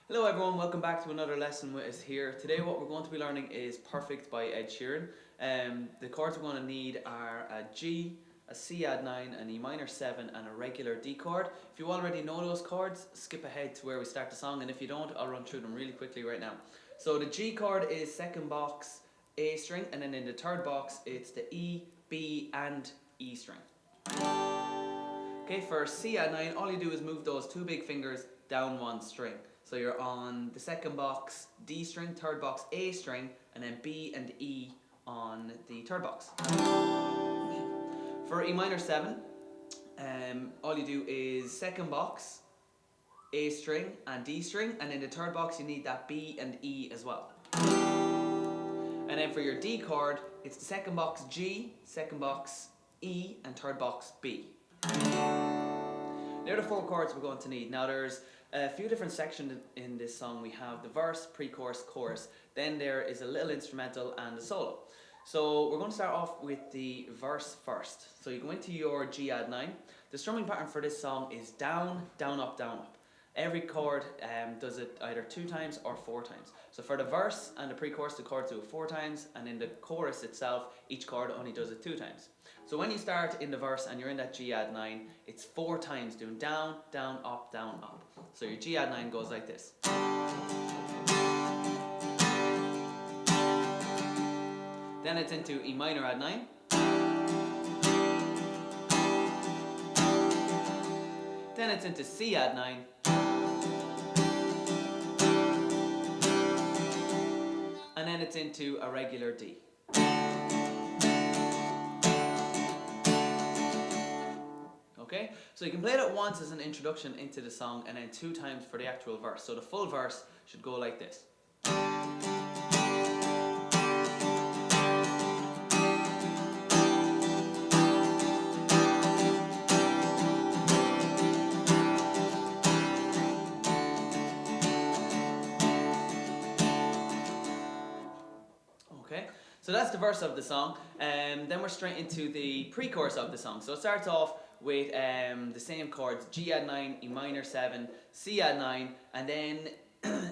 Hello everyone, welcome back to another lesson with us here. Today what we're going to be learning is Perfect by Ed Sheeran. The chords we're going to need are a G, a C add 9, an E minor 7 and a regular D chord. If you already know those chords, skip ahead to where we start the song, and if you don't, I'll run through them really quickly right now. So the G chord is second box A string, and then in the third box it's the E, B and E string. Okay, for C add 9, all you do is move those two big fingers down one string. So you're on the second box D string, third box A string, and then B and E on the third box. For E minor 7, all you do is second box A string and D string, and in the third box you need that B and E as well. And then for your D chord, it's the second box G, second box E, and third box B. They're the four chords we're going to need. Now there's a few different sections in this song. We have the verse, pre-chorus, chorus. Then there is a little instrumental and a solo. So we're going to start off with the verse first. So you go into your G add 9. The strumming pattern for this song is down, down, up, down, up. Every chord does it either 2 times or 4 times. So for the verse and the pre-chorus, the chords do it 4 times, and in the chorus itself, each chord only does it 2 times. So when you start in the verse and you're in that G add 9, it's 4 times doing down, down, up, down, up. So your G add 9 goes like this. Then it's into E minor add 9. Then it's into C add 9. And then it's into a regular D. Okay, so you can play it once as an introduction into the song, and then 2 times for the actual verse. So the full verse should go like this. Okay, so that's the verse of the song, and then we're straight into the pre-chorus of the song. So it starts off with the same chords: G add 9, E minor 7, C add 9, and then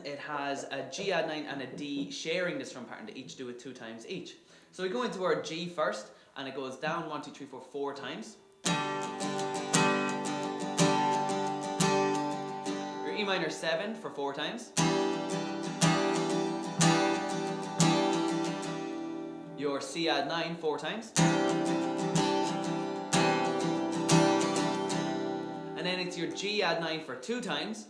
it has a G add 9 and a D sharing the strum pattern. They each do it 2 times each. So we go into our G first, and it goes down 1, 2, 3, 4, 4 times. Your E minor 7 for 4 times. Your C add 9 4 times. And then it's your G add 9 for 2 times.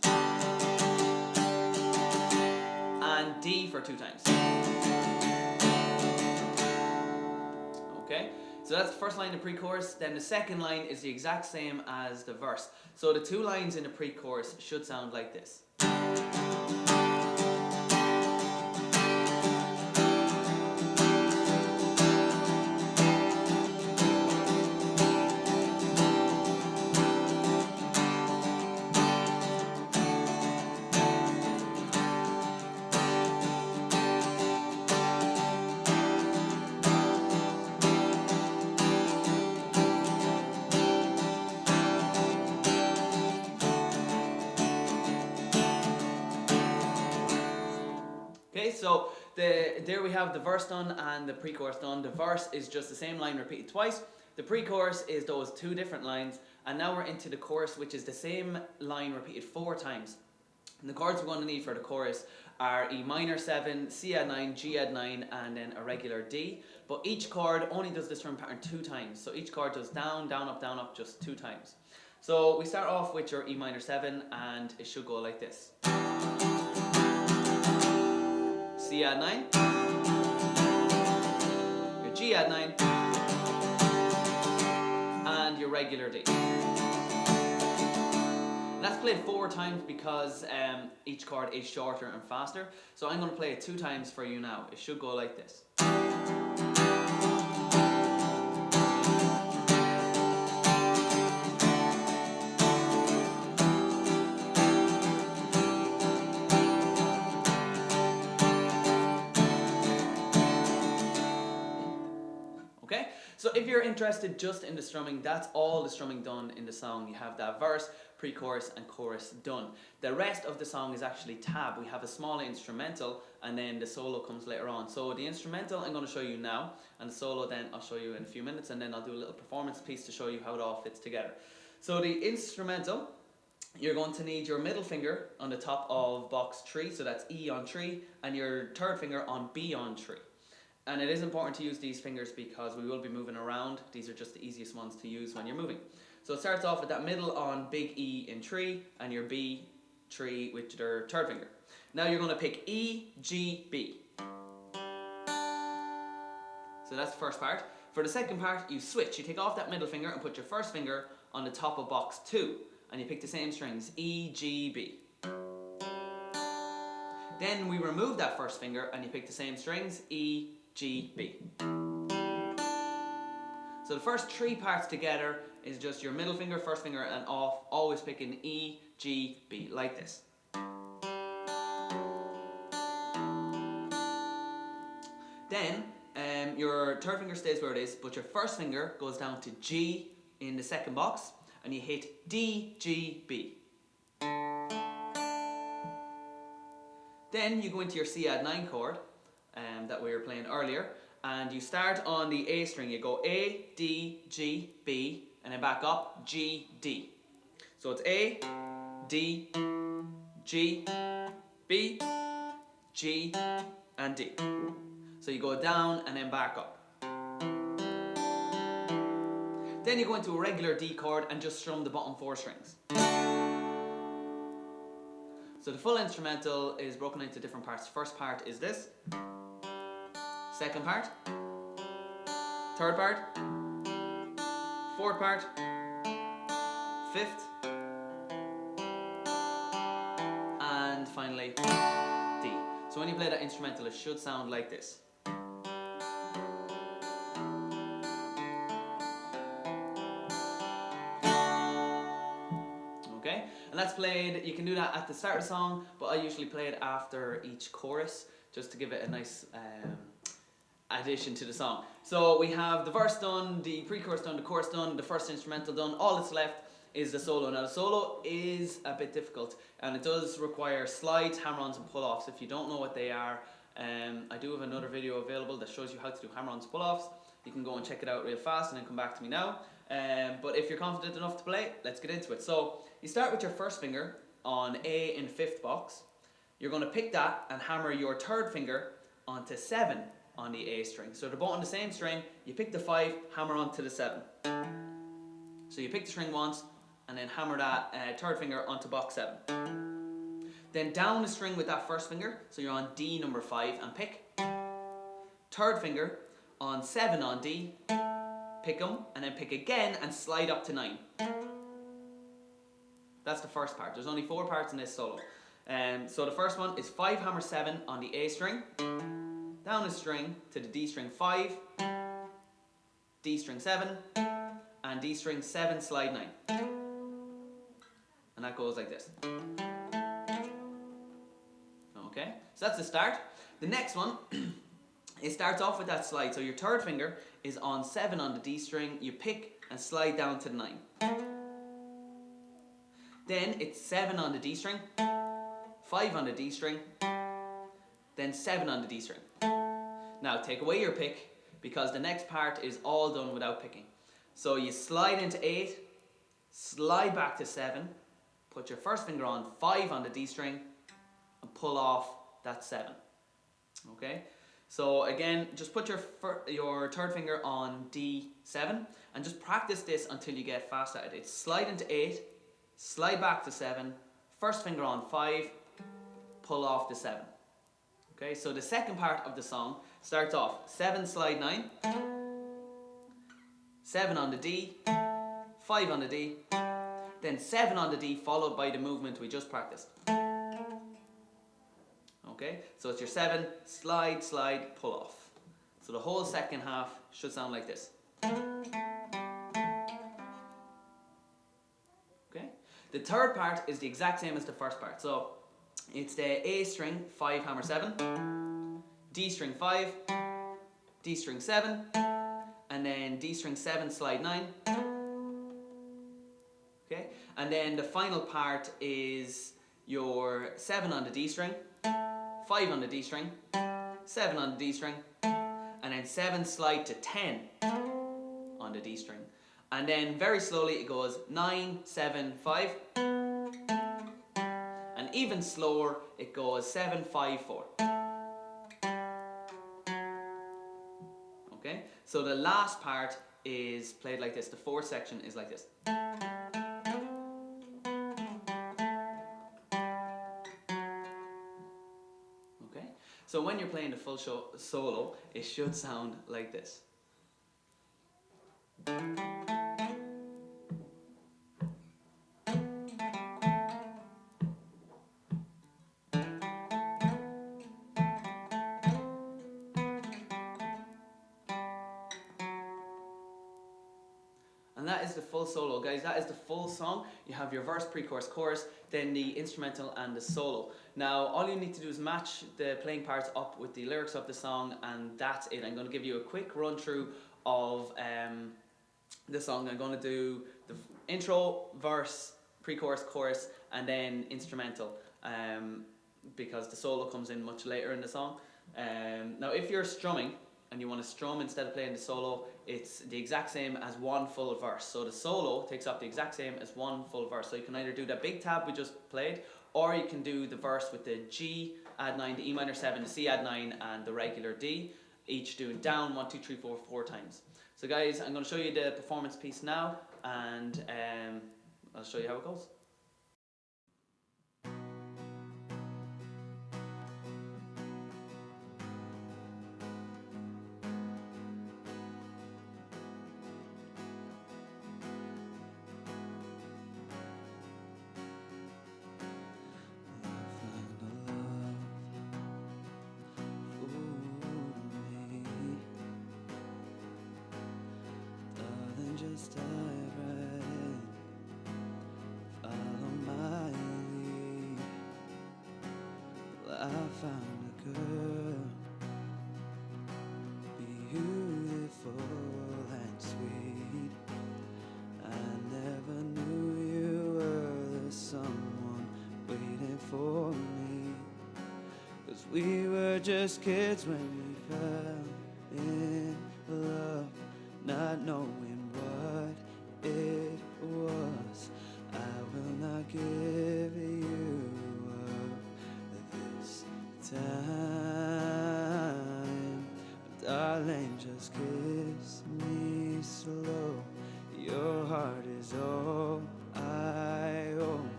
And D for 2 times. Okay, so that's the first line of pre-chorus. Then the second line is the exact same as the verse. So the 2 lines in the pre-chorus should sound like this. Okay, so there we have the verse done and the pre-chorus done. The verse is just the same line repeated twice. The pre-chorus is those 2 different lines, and now we're into the chorus, which is the same line repeated 4 times. And the chords we're going to need for the chorus are E minor 7, C add 9, G add 9, and then a regular D. But each chord only does this strum pattern 2 times. So each chord does down, down, up, just 2 times. So we start off with your E minor 7, and it should go like this. C add 9, your G add 9, and your regular D. And that's played 4 times because each chord is shorter and faster. So I'm going to play it 2 times for you now. It should go like this. So if you're interested just in the strumming, that's all the strumming done in the song. You have that verse, pre-chorus and chorus done. The rest of the song is actually tab. We have a small instrumental and then the solo comes later on. So the instrumental I'm going to show you now, and the solo then I'll show you in a few minutes, and then I'll do a little performance piece to show you how it all fits together. So the instrumental, you're going to need your middle finger on the top of box 3, so that's E on 3, and your third finger on B on 3. And it is important to use these fingers because we will be moving around. These are just the easiest ones to use when you're moving. So it starts off with that middle on big E in 3 and your B 3 with your third finger. Now you're going to pick E, G, B. So that's the first part. For the second part, you switch. You take off that middle finger and put your first finger on the top of box 2. And you pick the same strings, E, G, B. Then we remove that first finger and you pick the same strings, E, G, B. So the first 3 parts together is just your middle finger, first finger and off, always picking E, G, B, like this. Then your third finger stays where it is, but your first finger goes down to G in the second box, and you hit D, G, B. Then you go into your C add 9 chord that we were playing earlier, and you start on the A string. You go A, D, G, B, and then back up, G, D. So it's A, D, G, B, G, and D. So you go down and then back up. Then you go into a regular D chord and just strum the bottom 4 strings. So the full instrumental is broken into different parts. First part is this. Second part. Third part. Fourth part. Fifth. And finally, D. So when you play that instrumental, it should sound like this. Okay, and that's played, you can do that at the start of the song, but I usually play it after each chorus, just to give it a nice addition to the song. So we have the verse done, the pre-chorus done, the chorus done, the first instrumental done. All that's left is the solo. Now the solo is a bit difficult, and it does require slides, hammer-ons and pull-offs. If you don't know what they are, I do have another video available that shows you how to do hammer-ons, pull-offs. You can go and check it out real fast and then come back to me now. But if you're confident enough to play, let's get into it. So you start with your first finger on A in 5th box. You're going to pick that and hammer your third finger onto 7 on the A string. So they're both on the same string. You pick the 5, hammer onto the 7. So you pick the string once and then hammer that third finger onto box 7. Then down the string with that first finger, so you're on D number 5 and pick. Third finger on 7 on D, pick them, and then pick again and slide up to 9. That's the first part. There's only 4 parts in this solo. So the first one is 5 hammer 7 on the A string, down the string to the D string 5, D string 7, and D string 7 slide 9. And that goes like this. Okay, so that's the start. The next one, it starts off with that slide. So your third finger is on 7 on the D string. You pick and slide down to the 9. Then it's 7 on the D string, 5 on the D string, then 7 on the D string. Now take away your pick because the next part is all done without picking. So you slide into 8, slide back to 7, put your first finger on 5 on the D string and pull off that 7. Okay? So again, just put your third finger on D7 and just practice this until you get fast at it. It's slide into 8, slide back to 7, first finger on 5, pull off the 7. Okay, so the second part of the song starts off 7 slide 9, 7 on the D, 5 on the D, then 7 on the D followed by the movement we just practiced. Okay, so it's your 7, slide, slide, pull off. So the whole second half should sound like this. Okay, the third part is the exact same as the first part. So it's the A string 5 hammer 7, D string 5, D string 7, and then D string 7 slide 9. Okay, And then the final part is your 7 on the D string, 5 on the D string, 7 on the D string, and then 7 slide to 10 on the D string. And then very slowly it goes 9, 7, 5. And even slower it goes 7, 5, 4. Okay? So the last part is played like this. The fourth section is like this. Okay? So when you're playing the full solo, it should sound like this. And that is the full solo, guys. That is the full song. You have your verse, pre-chorus, chorus, then the instrumental and the solo. Now, all you need to do is match the playing parts up with the lyrics of the song, and that's it. I'm going to give you a quick run through of the song. I'm going to do the intro, verse, pre-chorus, chorus, and then instrumental, because the solo comes in much later in the song. Now, if you're strumming and you want to strum instead of playing the solo, it's the exact same as one full verse. So the solo takes up the exact same as one full verse. So you can either do the big tab we just played, or you can do the verse with the G add 9, the E minor 7, the C add 9, and the regular D, each doing down 1, 2, 3, 4, 4 times. So guys, I'm going to show you the performance piece now, and I'll show you how it goes. Just dive right in, follow my lead. Well, I found a girl, beautiful and sweet. I never knew you were the someone waiting for me, 'cause we were just kids when we fell in love, not knowing what it was. I will not give you up this time, darling, just kiss me slow. Your heart is all I own,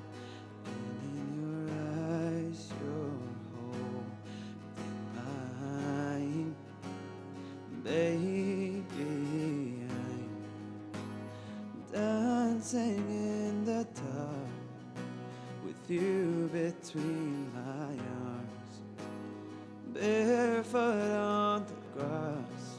and in your eyes you're holding mine, baby. Dancing in the dark with you between my arms, barefoot on the grass,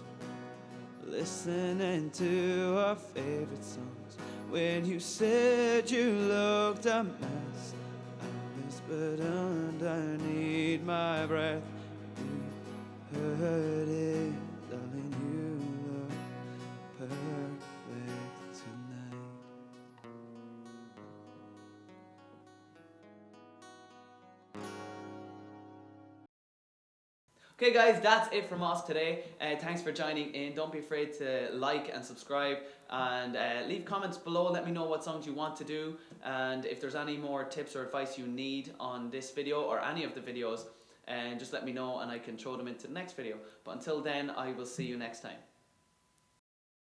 listening to our favorite songs. When you said you looked a mess, I whispered underneath my breath, you heard it, darling, you look perfect tonight. Okay guys, that's it from us today. Thanks for joining in. Don't be afraid to like and subscribe, and leave comments below. Let me know what songs you want to do, and if there's any more tips or advice you need on this video or any of the videos, just let me know and I can throw them into the next video. But until then, I will see you next time.